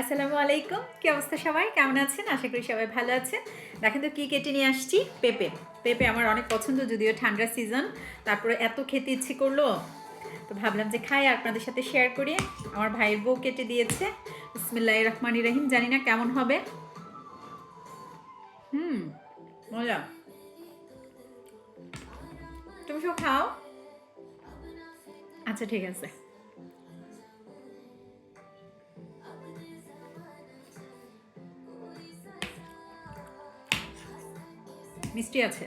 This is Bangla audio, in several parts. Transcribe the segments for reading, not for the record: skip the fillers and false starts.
আসসালামু আলাইকুম। কি অবস্থা সবাই? কেমন আছেন? আশা করি সবাই ভালো আছেন। দেখেন তো কি কেটে নিয়ে আসছি? পেঁপে। পেঁপে আমার অনেক পছন্দ, যদিও ঠান্ডার সিজন। তারপরে এত খেতে ইচ্ছে করলো, তো ভাবলাম যে খাই আর আপনাদের সাথে শেয়ার করি। আমার ভাইয়ের বউ কেটে দিয়েছে। বিসমিল্লাহির রহমানির রহিম। জানি না কেমন হবে। হুম, মজা। তুমি সব খাও? আচ্ছা, ঠিক আছে। মিষ্টি আছে।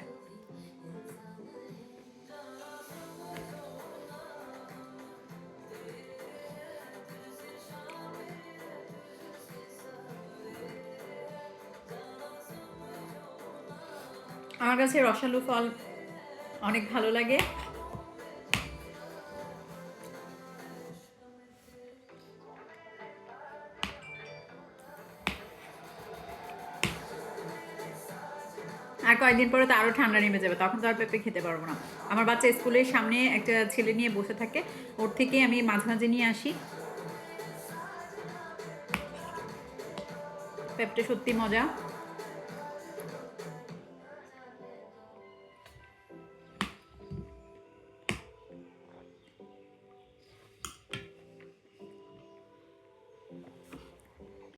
আমার কাছে রসালো ফল অনেক ভালো লাগে। আর কয়েকদিন পরে তো আরও ঠান্ডা নেমে যাবে, তখন তো আর পেঁপে খেতে পারবো না। আমার বাচ্চা স্কুলের সামনে একটা ছেলে নিয়ে বসে থাকে, ওর থেকে আমি মাঝে মাঝে নিয়ে আসি। পেঁপটা সত্যি মজা।